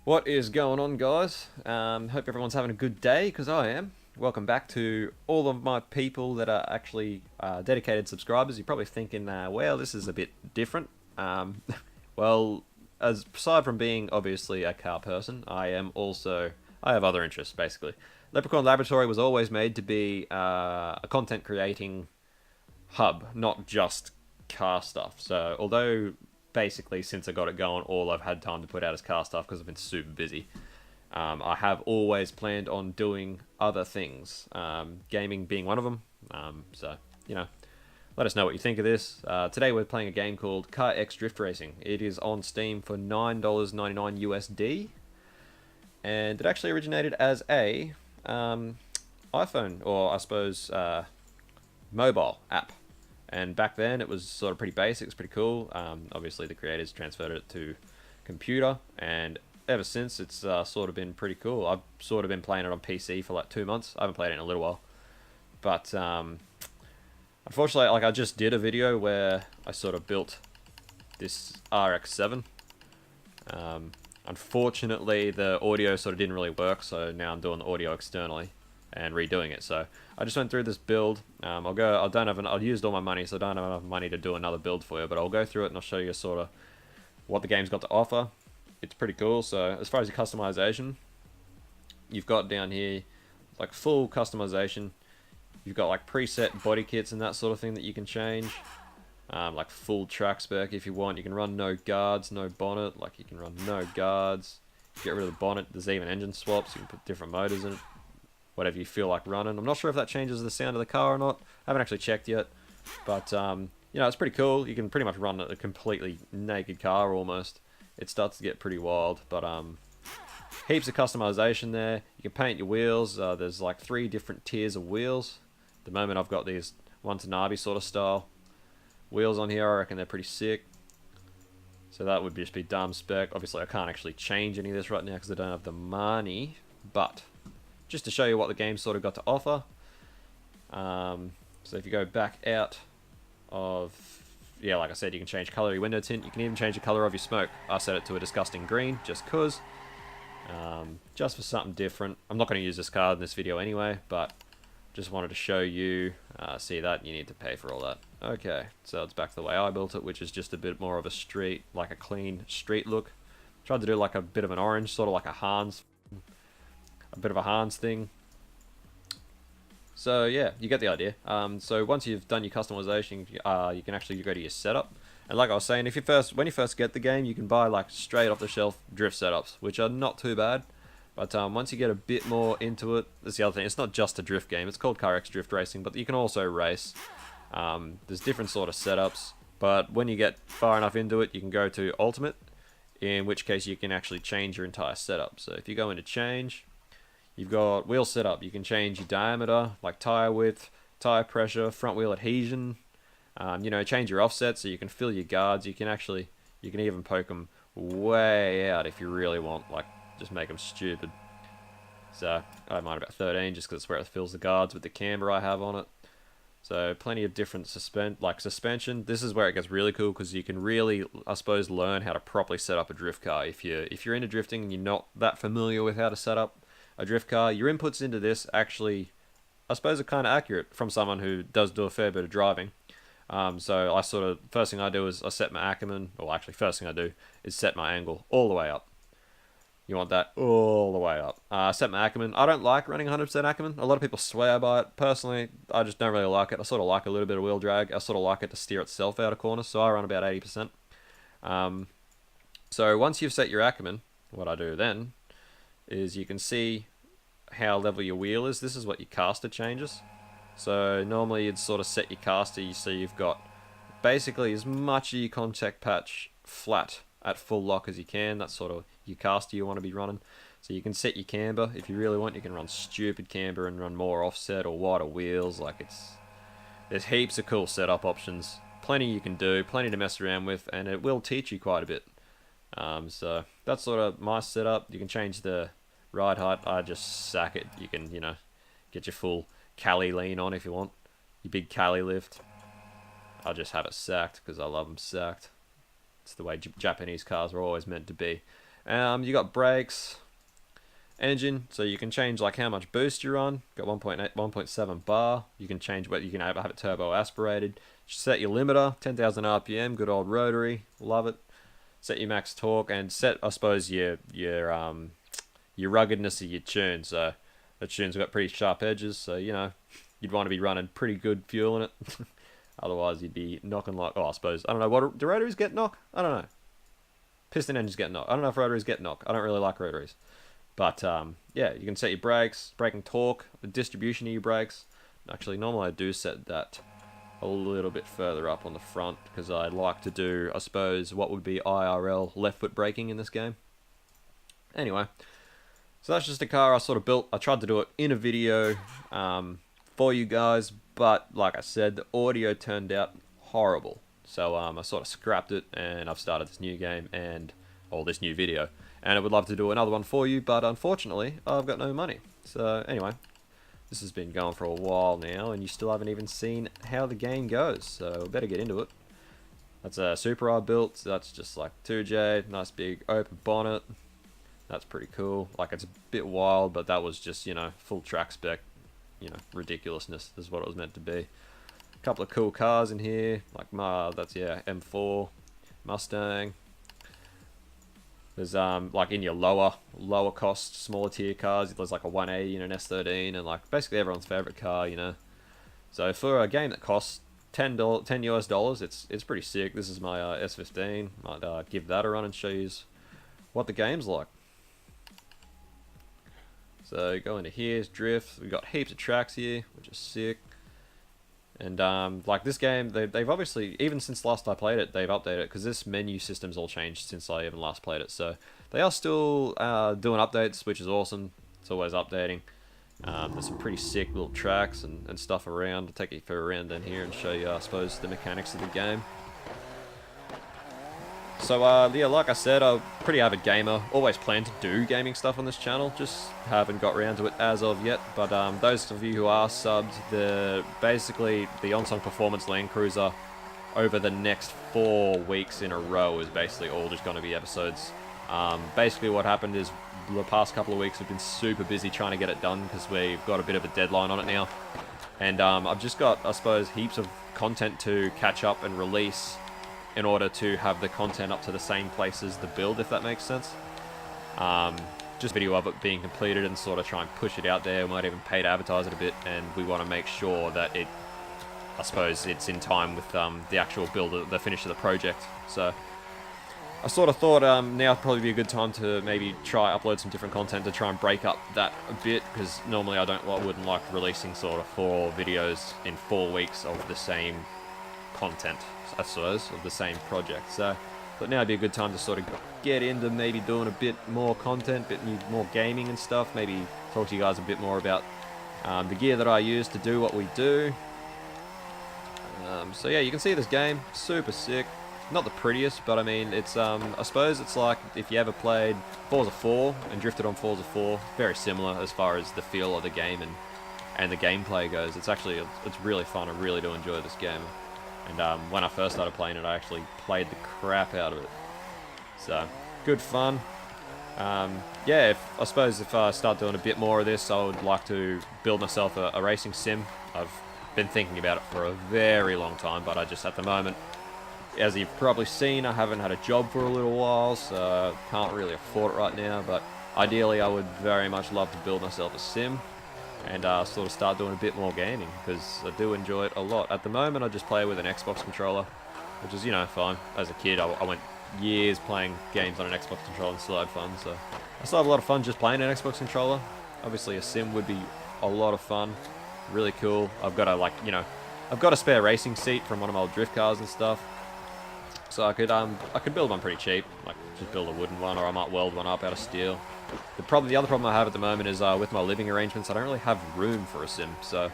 What is going on, guys? Hope everyone's having a good day, because I am. Welcome back to all of my people that are actually dedicated subscribers. You're probably thinking, well, this is a bit different. Well, aside from being obviously a car person, I have other interests, basically. Leprechaun Laboratory was always made to be a content creating hub, not just car stuff. So, although basically since I got it going, all I've had time to put out is car stuff because I've been super busy. I have always planned on doing other things, gaming being one of them. So, you know, let us know what you think of this. Today we're playing a game called CarX Drift Racing. It is on Steam for $9.99 USD, and it actually originated as a iPhone, or I suppose mobile app. And back then it was sort of pretty basic, it's pretty cool. Obviously the creators transferred it to computer, and ever since it's sort of been pretty cool. I've sort of been playing it on PC for like 2 months. I haven't played it in a little while. But unfortunately, like I just did a video where I sort of built this RX-7. Unfortunately, the audio sort of didn't really work, so now I'm doing the audio externally and redoing it. So I just went through this build. I've used all my money, so I don't have enough money to do another build for you, but I'll go through it and I'll show you sort of what the game's got to offer. It's pretty cool. So as far as your customization, you've got down here like full customization. You've got like preset body kits and that sort of thing that you can change. Like full track spec if you want. You can run no guards, no bonnet. Like you can run no guards. Get rid of the bonnet. There's even engine swaps. You can put different motors in it. Whatever you feel like running. I'm not sure if that changes the sound of the car or not. I haven't actually checked yet. But, you know, it's pretty cool. You can pretty much run a completely naked car almost. It starts to get pretty wild. But, heaps of customization there. You can paint your wheels. There's like 3 different tiers of wheels. At the moment I've got these Watanabe sort of style wheels on here. I reckon they're pretty sick. So that would just be dumb spec. Obviously I can't actually change any of this right now because I don't have the money. But just to show you what the game sort of got to offer. So if you go back out of, yeah, like I said, you can change color of your window tint. You can even change the color of your smoke. I set it to a disgusting green just cause. Just for something different. I'm not going to use this card in this video anyway, but just wanted to show you. See that? You need to pay for all that. Okay, so it's back to the way I built it, which is just a bit more of a street, like a clean street look. Tried to do like a bit of an orange, sort of like a bit of a Hans thing. So yeah, you get the idea. So once you've done your customization, you can actually go to your setup. And like I was saying, when you first get the game, you can buy like straight off the shelf drift setups, which are not too bad. But once you get a bit more into it, that's the other thing. It's not just a drift game. It's called CarX Drift Racing, but you can also race. There's different sort of setups. But when you get far enough into it, you can go to Ultimate, in which case you can actually change your entire setup. So if you go into Change, you've got wheel setup. You can change your diameter, like tire width, tire pressure, front wheel adhesion. You know, change your offset so you can fill your guards. You can even poke them way out if you really want. Like, just make them stupid. So I don't mind about 13 just because it's where it fills the guards with the camber I have on it. So plenty of different suspension. This is where it gets really cool because you can really, I suppose, learn how to properly set up a drift car. If you're into drifting and you're not that familiar with how to set up a drift car, your inputs into this actually, I suppose, are kind of accurate from someone who does do a fair bit of driving. So first thing I do is I set my Ackerman, or actually first thing I do is set my angle all the way up. You want that all the way up. Set my Ackerman. I don't like running 100% Ackerman. A lot of people swear by it. Personally, I just don't really like it. I sort of like a little bit of wheel drag. I sort of like it to steer itself out of corners, so I run about 80%. So once you've set your Ackerman, what I do then is you can see how level your wheel is. This is what your caster changes. So normally you'd sort of set your caster so you've got basically as much of your contact patch flat at full lock as you can. That's sort of your caster you want to be running. So you can set your camber if you really want. You can run stupid camber and run more offset or wider wheels. There's heaps of cool setup options. Plenty you can do, plenty to mess around with, and it will teach you quite a bit. So that's sort of my setup. You can change the ride height. I just sack it. You can, get your full Cali lean on if you want. Your big Cali lift. I'll just have it sacked because I love them sacked. It's the way Japanese cars are always meant to be. You got brakes, engine, so you can change like how much boost you're on. Got 1.8, 1.7 bar. You can change what you can have it turbo aspirated. Set your limiter, 10,000 RPM, good old rotary, love it. Set your max torque and set, I suppose, your ruggedness of your tune. So the tune's got pretty sharp edges, so you know you'd want to be running pretty good fuel in it. Otherwise, you'd be knocking like, oh, I suppose, I don't know, what do rotaries get knock? I don't know. Piston engines get knock. I don't know if rotaries get knock. I don't really like rotaries. But yeah, you can set your brakes, braking torque, the distribution of your brakes. Actually, normally I do set that a little bit further up on the front because I like to do, I suppose, what would be IRL left foot braking in this game. Anyway, so that's just a car I sort of built. I tried to do it in a video for you guys, but like I said, the audio turned out horrible. So I sort of scrapped it and I've started this new game and this new video. And I would love to do another one for you, but unfortunately, I've got no money. So anyway, this has been going for a while now, and you still haven't even seen how the game goes. So we better get into it. That's a Super I built. So that's just like 2J, nice big open bonnet. That's pretty cool. Like it's a bit wild, but that was just, you know, full track spec, you know, ridiculousness is what it was meant to be. A couple of cool cars in here, like that's yeah, M4, Mustang. There's like in your lower cost, smaller tier cars, there's like a 180 and an S13 and like basically everyone's favorite car, you know. So for a game that costs $10 US, it's pretty sick. This is my S15. Might give that a run and show you what the game's like. So go into here's drift. We've got heaps of tracks here, which is sick. And like this game, they've obviously, even since last I played it, they've updated it because this menu system's all changed since I even last played it. So they are still doing updates, which is awesome. It's always updating. There's some pretty sick little tracks and stuff around. I'll take you for a round in here and show you, I suppose, the mechanics of the game. So yeah, like I said, I'm a pretty avid gamer. Always planned to do gaming stuff on this channel, just haven't got around to it as of yet. But those of you who are subbed, basically the Onsong Performance Land Cruiser over the next 4 weeks in a row is basically all just going to be episodes. Basically what happened is the past couple of weeks we've been super busy trying to get it done because we've got a bit of a deadline on it now. And I've just got, I suppose, heaps of content to catch up and release in order to have the content up to the same place as the build, if that makes sense. Just a video of it being completed and sort of try and push it out there. We might even pay to advertise it a bit, and we want to make sure that it, I suppose, it's in time with the actual build, the finish of the project. So I sort of thought now would probably be a good time to maybe try upload some different content to try and break up that a bit, because normally I wouldn't like releasing sort of 4 videos in 4 weeks of the same content, I suppose, of the same project. So but now would be a good time to sort of get into maybe doing a bit more content, a bit more gaming and stuff, maybe talk to you guys a bit more about the gear that I use to do what we do. So yeah, you can see this game, super sick. Not the prettiest, but I mean, it's I suppose it's like if you ever played Forza 4 and drifted on Forza 4, very similar as far as the feel of the game and the gameplay goes. It's really fun. I really do enjoy this game. And when I first started playing it, I actually played the crap out of it. So, good fun. Yeah, I suppose if I start doing a bit more of this, I would like to build myself a racing sim. I've been thinking about it for a very long time, but I just, at the moment, as you've probably seen, I haven't had a job for a little while, so I can't really afford it right now. But ideally, I would very much love to build myself a sim and sort of start doing a bit more gaming, because I do enjoy it a lot. At the moment, I just play with an Xbox controller, which is, you know, fine. As a kid, I went years playing games on an Xbox controller and still had fun, so I still have a lot of fun just playing an Xbox controller. Obviously, a sim would be a lot of fun, really cool. I've got I've got a spare racing seat from one of my old drift cars and stuff, so I could build one pretty cheap, like just build a wooden one, or I might weld one up out of steel. The other problem I have at the moment is with my living arrangements, I don't really have room for a sim, so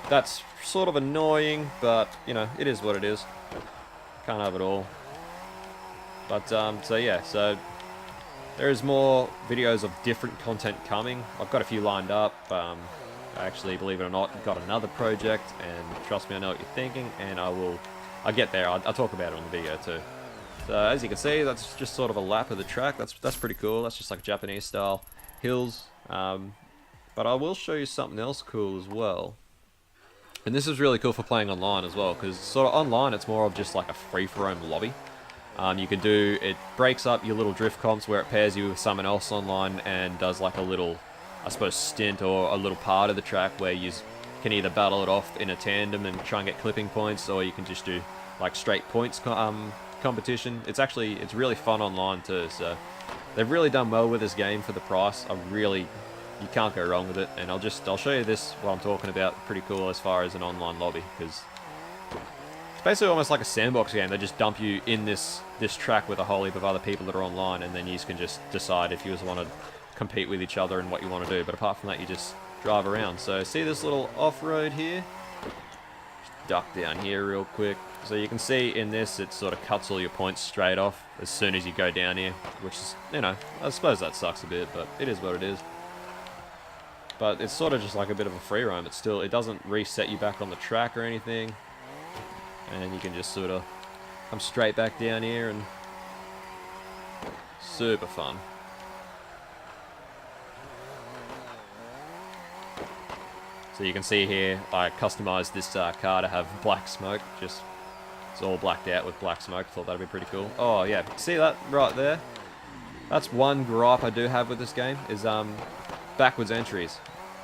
that's sort of annoying, but, you know, it is what it is. Can't have it all. But, so yeah, so there's more videos of different content coming. I've got a few lined up. I actually, believe it or not, got another project, and trust me, I know what you're thinking, and I'll get there. I'll talk about it on the video too. So as you can see, that's just sort of a lap of the track. That's pretty cool. That's just like Japanese style hills. But I will show you something else cool as well. And this is really cool for playing online as well, because sort of online it's more of just like a free-for-roam lobby. You can do, it breaks up your little drift comps where it pairs you with someone else online and does like a little, I suppose, stint or a little part of the track where you can either battle it off in a tandem and try and get clipping points, or you can just do like straight points competition. It's really fun online too, so they've really done well with this game for the price. You can't go wrong with it, and I'll show you this, what I'm talking about, pretty cool as far as an online lobby, because it's basically almost like a sandbox game. They just dump you in this track with a whole heap of other people that are online, and then you can just decide if you just want to compete with each other and what you want to do. But apart from that, you just drive around. So see this little off-road here? Just duck down here real quick. So you can see in this, it sort of cuts all your points straight off as soon as you go down here, which is, you know, I suppose that sucks a bit, but it is what it is. But it's sort of just like a bit of a free roam. It doesn't reset you back on the track or anything. And you can just sort of come straight back down here, and super fun. So you can see here, I customized this car to have black smoke. Just, it's all blacked out with black smoke. Thought that'd be pretty cool. Oh yeah, see that right there? That's one gripe I do have with this game, is backwards entries.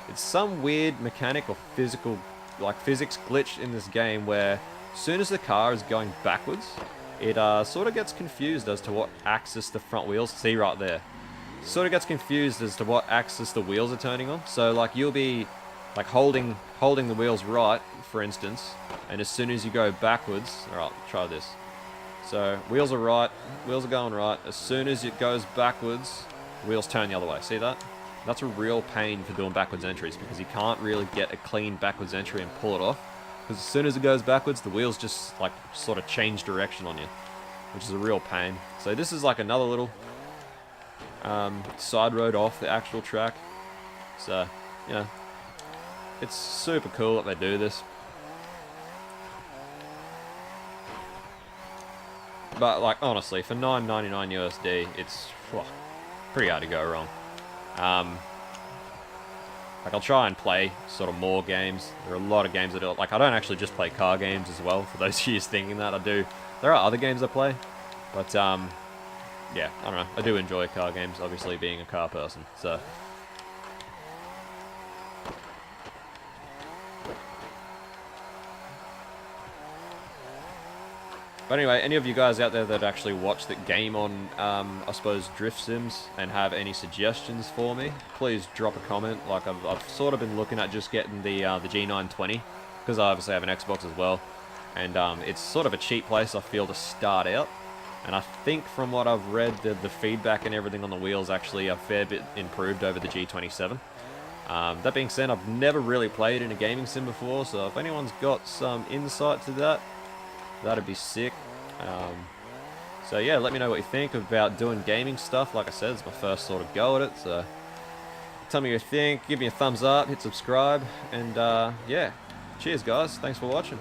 It's some weird mechanic or physics glitch in this game where as soon as the car is going backwards, it sort of gets confused as to what axis the front wheels, see right there, sort of gets confused as to what axis the wheels are turning on. So like you'll be like holding the wheels right, for instance, and as soon as you go backwards, alright, try this. So wheels are right, wheels are going right, as soon as it goes backwards, wheels turn the other way, see that? That's a real pain for doing backwards entries, because you can't really get a clean backwards entry and pull it off. Because as soon as it goes backwards, the wheels just like sort of change direction on you, which is a real pain. So this is like another little side road off the actual track. So, you know, it's super cool that they do this. But like honestly, for $9.99 USD, it's pretty hard to go wrong. Like I'll try and play sort of more games. There are a lot of games that like I don't actually just play car games as well. For those of you thinking that, I do. There are other games I play, but yeah, I don't know. I do enjoy car games, obviously being a car person. So. But anyway, any of you guys out there that actually watch the game on, I suppose, Drift Sims and have any suggestions for me, please drop a comment. Like, I've sort of been looking at just getting the G920, because I obviously have an Xbox as well. And it's sort of a cheap place, I feel, to start out. And I think from what I've read, the feedback and everything on the wheels actually a fair bit improved over the G27. That being said, I've never really played in a gaming sim before, so if anyone's got some insight to that, that'd be sick. So yeah, let me know what you think about doing gaming stuff. Like I said, it's my first sort of go at it, so tell me what you think, give me a thumbs up, hit subscribe, and yeah, cheers guys, thanks for watching.